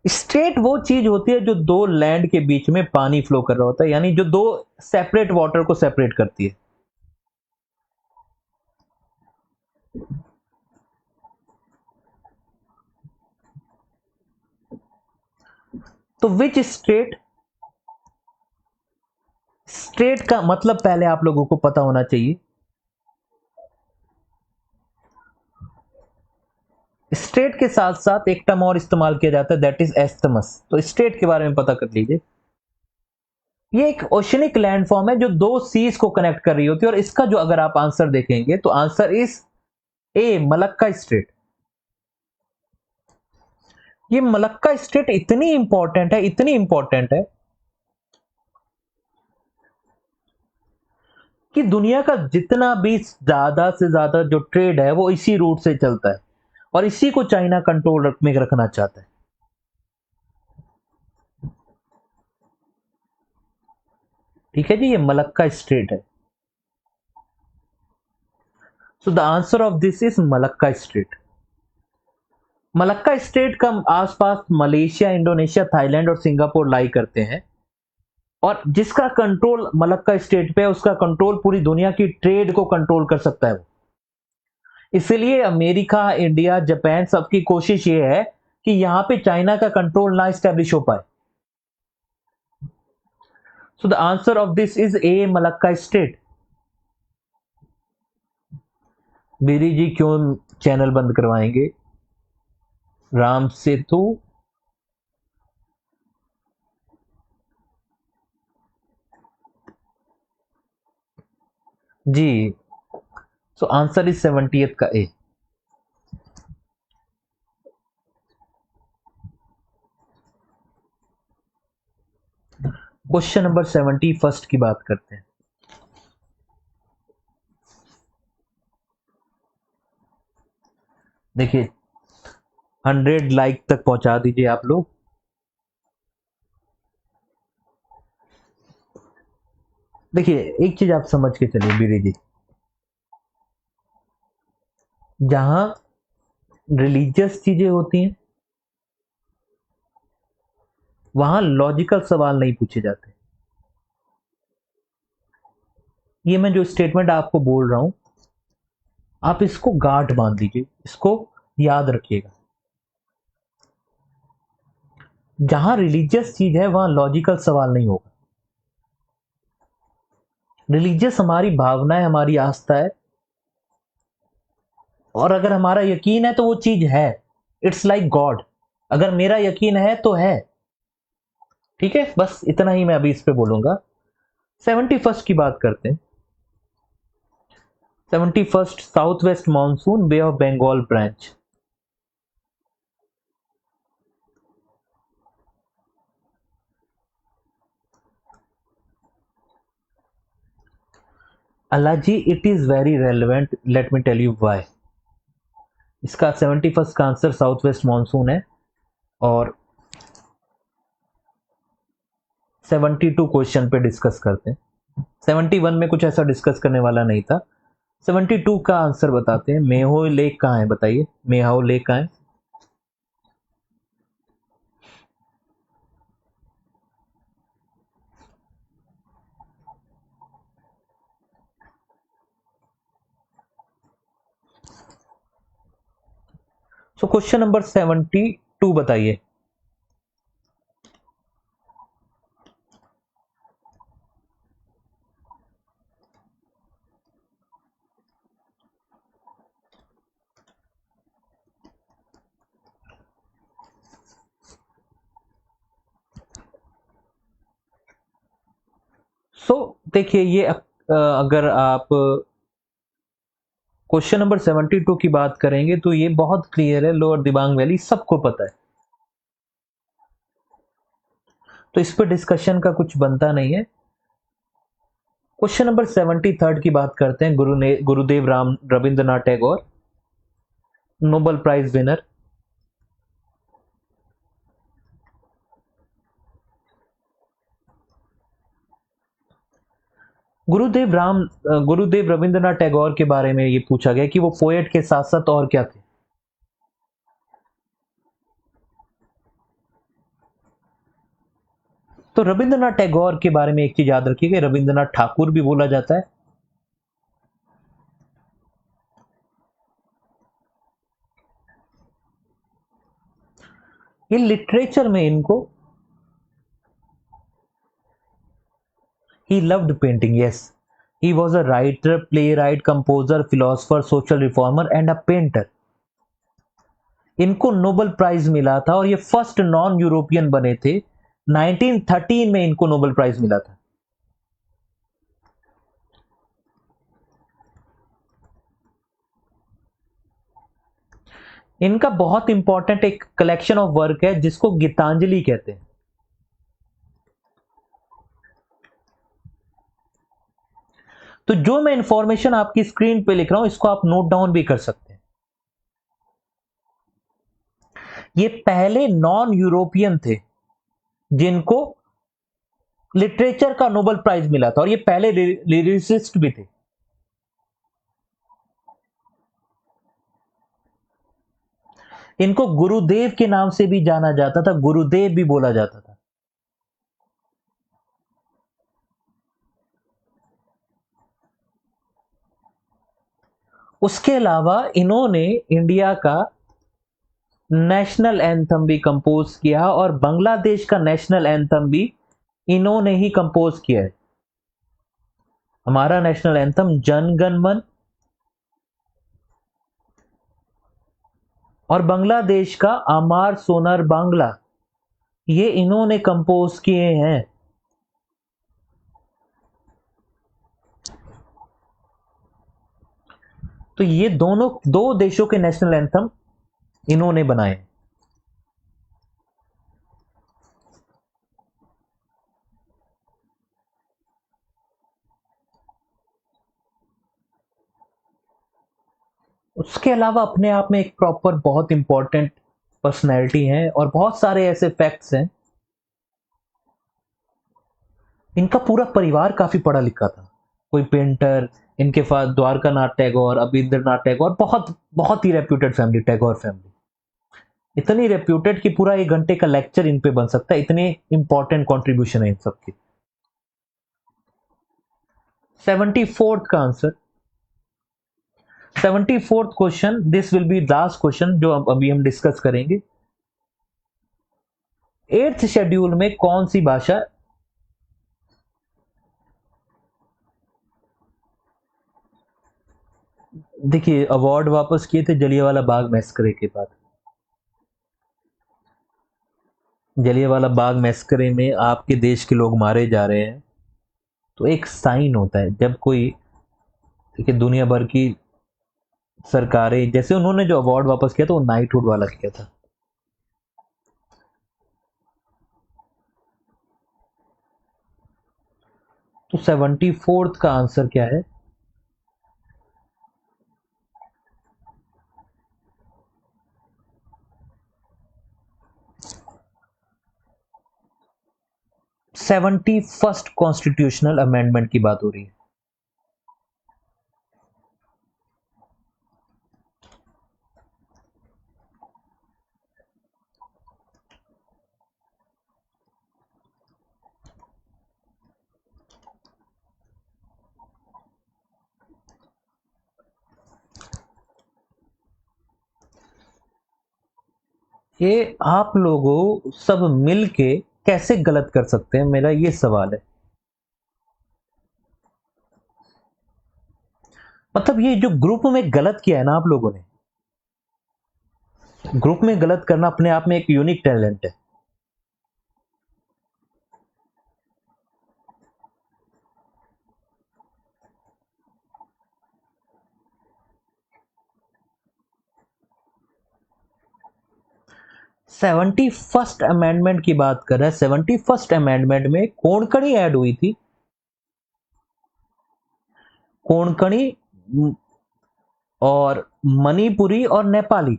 स्ट्रेट वो चीज होती है जो दो लैंड के बीच में पानी फ्लो कर रहा होता है, यानी जो दो सेपरेट वाटर को सेपरेट करती है। तो विच स्ट्रेट, स्ट्रेट का मतलब पहले आप लोगों को पता होना चाहिए। स्ट्रेट के साथ साथ एक टर्म और इस्तेमाल किया जाता है, दैट इज एस्थमस। तो स्ट्रेट के बारे में पता कर लीजिए। ये एक ओशनिक लैंडफॉर्म है जो दो सीज को कनेक्ट कर रही होती है, और इसका जो अगर आप आंसर देखेंगे तो answer is A, Malacca straight. ये मलक्का स्ट्रेट इतनी इंपॉर्टेंट है, इतनी इंपॉर्टेंट है कि दुनिया का जितना भी ज्यादा से ज्यादा जो ट्रेड है वो इसी रूट से चलता है, और इसी को चाइना कंट्रोल में रखना चाहता है। ठीक है जी, ये मलक्का स्ट्रेट है। सो the answer of this is Malacca strait. Malacca strait का आसपास मलेशिया, इंडोनेशिया, थाईलैंड और सिंगापुर लाई करते हैं, और जिसका कंट्रोल मलक्का स्ट्रेट पे है उसका कंट्रोल पूरी दुनिया की ट्रेड को कंट्रोल कर सकता है वो। इसलिए अमेरिका, इंडिया, जापान सबकी कोशिश ये है कि यहां पे चाइना का कंट्रोल ना स्टैब्लिश हो पाए। So the answer of this is A, Malacca strait. बीरी जी क्यों चैनल बंद करवाएंगे? राम सेतु, जी। सो आंसर इज 70th का ए। क्वेश्चन नंबर 71 की बात करते हैं। देखिए 100 लाइक तक पहुंचा दीजिए आप लोग। देखिए एक चीज आप समझ के चलिए बीरी जी, जहां रिलीजियस चीजें होती हैं वहां लॉजिकल सवाल नहीं पूछे जाते। ये मैं जो स्टेटमेंट आपको बोल रहा हूं, आप इसको गांठ बांध लीजिए, इसको याद रखिएगा। जहां रिलीजियस चीज है वहां लॉजिकल सवाल नहीं होगा। रिलीजियस हमारी भावना है, हमारी आस्था है, और अगर हमारा यकीन है तो वो चीज है। इट्स लाइक गॉड, अगर मेरा यकीन है तो है। ठीक है, बस इतना ही मैं अभी इस पे बोलूंगा। 71 की बात करते हैं। 71 south west monsoon, bay of Bengal branch. अलाजी, it is very relevant, let me tell you why. इसका 71 का आंसर साउथ वेस्ट मानसून है, और 72 क्वेश्चन पे डिस्कस करते हैं। 71 में कुछ ऐसा डिस्कस करने वाला नहीं था। 72 का आंसर बताते हैं। मेहो लेक कहाँ है बताइए, मेहाओ लेक कहाँ है? सो क्वेश्चन नंबर 72 बताइए। देखिए ये अगर आप क्वेश्चन नंबर 72 की बात करेंगे तो ये बहुत क्लियर है, लोअर दिबांग वैली सबको पता है, तो इस पर डिस्कशन का कुछ बनता नहीं है। क्वेश्चन नंबर 73 की बात करते हैं। Gurudev Ram Rabindranath Tagore, Nobel prize winner. Gurudev Rabindranath Tagore के बारे में ये पूछा गया कि वो पोएट के साथ साथ और क्या थे। तो रविंद्रनाथ टैगोर के बारे में एक चीज याद रखिएगा, रविंद्रनाथ ठाकुर भी बोला जाता है। ये लिटरेचर में इनको, he loved painting, yes, he was a writer, playwright, composer, philosopher, social reformer and a painter। इनको नोबेल प्राइज मिला था और ये फर्स्ट नॉन यूरोपियन बने थे। 1913 में इनको नोबेल प्राइज मिला था। इनका बहुत इंपॉर्टेंट एक कलेक्शन ऑफ वर्क है जिसको गीतांजलि कहते हैं। तो जो मैं इंफॉर्मेशन आपकी स्क्रीन पे लिख रहा हूं इसको आप नोट डाउन भी कर सकते हैं। ये पहले नॉन यूरोपियन थे जिनको लिटरेचर का नोबेल प्राइज मिला था और ये पहले लिरिसिस्ट भी थे। इनको गुरुदेव के नाम से भी जाना जाता था, गुरुदेव भी बोला जाता था। उसके अलावा इन्होंने इंडिया का नेशनल एंथम भी कंपोज किया और बांग्लादेश का नेशनल एंथम भी इन्होंने ही कंपोज किया है। हमारा नेशनल एंथम जन गण मन और बांग्लादेश का अमार सोनार बांग्ला, ये इन्होंने कंपोज किए हैं। तो ये दोनों दो देशों के नेशनल एंथम इन्होंने बनाए। उसके अलावा अपने आप में एक प्रॉपर बहुत इंपॉर्टेंट पर्सनैलिटी है और बहुत सारे ऐसे फैक्ट्स हैं। इनका पूरा परिवार काफी पढ़ा लिखा था, कोई पेंटर, इनके पास द्वारका नाथ टैगोर, अबिंद्रनाथ टैगोर, बहुत बहुत ही रेप्यूटेड फैमिली, टैगोर फैमिली इतनी रेप्यूटेड कि पूरा 1 घंटे का लेक्चर इन पे बन सकता है, इतने इंपॉर्टेंट कंट्रीब्यूशन है इन सबकी। 74th का answer, 74th question, this will B last question जो अभी हम डिस्कस करेंगे। 8th शेड्यूल में कौन सी भाषा, देखिए अवार्ड वापस किए थे जलियांवाला बाग मैस्करे के बाद। जलियांवाला बाग मैस्करे में आपके देश के लोग मारे जा रहे हैं, तो एक साइन होता है जब कोई, देखिए दुनिया भर की सरकारें, जैसे उन्होंने जो अवार्ड वापस किया था वो नाइटहुड वाला किया था। तो 74th का आंसर क्या है? सेवेंटी फर्स्ट कॉन्स्टिट्यूशनल अमेंडमेंट की बात हो रही है। ये आप लोगों सब मिलके कैसे गलत कर सकते हैं, मेरा ये सवाल है। मतलब ये जो ग्रुप में गलत किया है ना आप लोगों ने, ग्रुप में गलत करना अपने आप में एक यूनिक टैलेंट है। 71st अमेंडमेंट की बात कर रहा है। 71st अमेंडमेंट में कोंकणी ऐड हुई थी। कोंकणी और मणिपुरी और नेपाली।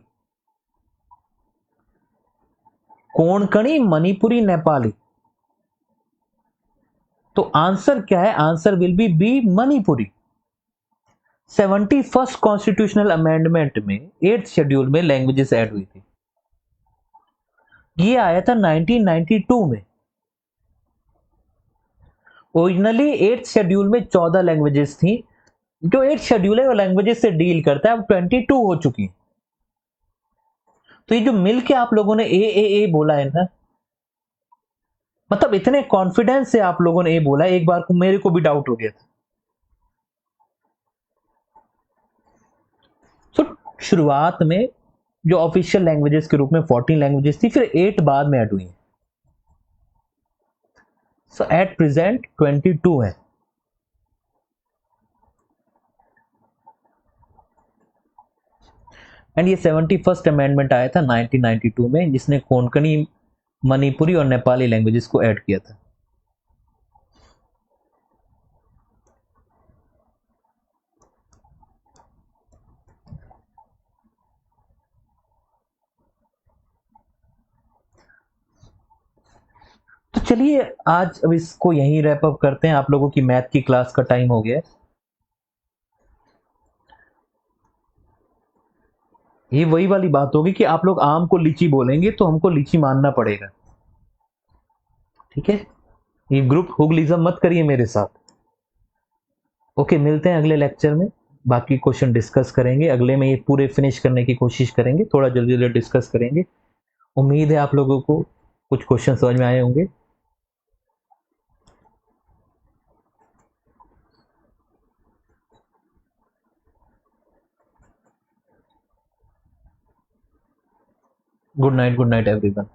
कोंकणी, मणिपुरी, नेपाली। तो आंसर क्या है? Answer will be Manipuri. 71st constitutional amendment में 8th शेड्यूल में लैंग्वेजेस ऐड हुई थी। ये आया था 1992 में। ओरिजिनली 8th शेड्यूल में 14 लैंग्वेजेस थी। जो 8th शेड्यूल है वो लैंग्वेजेस से डील करता है, अब 22 हो चुकी। तो ये जो मिलके आप लोगों ने ए बोला है ना, मतलब इतने कॉन्फिडेंस से आप लोगों ने ए बोला, एक बार को मेरे को भी डाउट हो गया था। तो शुरुआत में जो ऑफिशियल लैंग्वेजेस के रूप में 14 लैंग्वेजेस थी, फिर 8 बाद में ऐड हुई। सो एट प्रेजेंट 22 है। एंड ये 71st अमेंडमेंट आया था 1992 में, जिसने कोंकणी, मणिपुरी और नेपाली लैंग्वेजेस को ऐड किया था। तो चलिए आज अब इसको यहीं रैप अप करते हैं। आप लोगों की मैथ की क्लास का टाइम हो गया है। ये वही वाली बात होगी कि आप लोग आम को लीची बोलेंगे तो हमको लीची मानना पड़ेगा, ठीक है? ये ग्रुप हुगलिज्म मत करिए मेरे साथ। ओके, मिलते हैं अगले लेक्चर में। बाकी क्वेश्चन डिस्कस करेंगे। अगले में ये पूरे फिनिश करने की कोशिश करेंगे, थोड़ा जल्दी जल्दी डिस्कस करेंगे। उम्मीद है आप लोगों को कुछ क्वेश्चन समझ में आए होंगे। Good night everyone.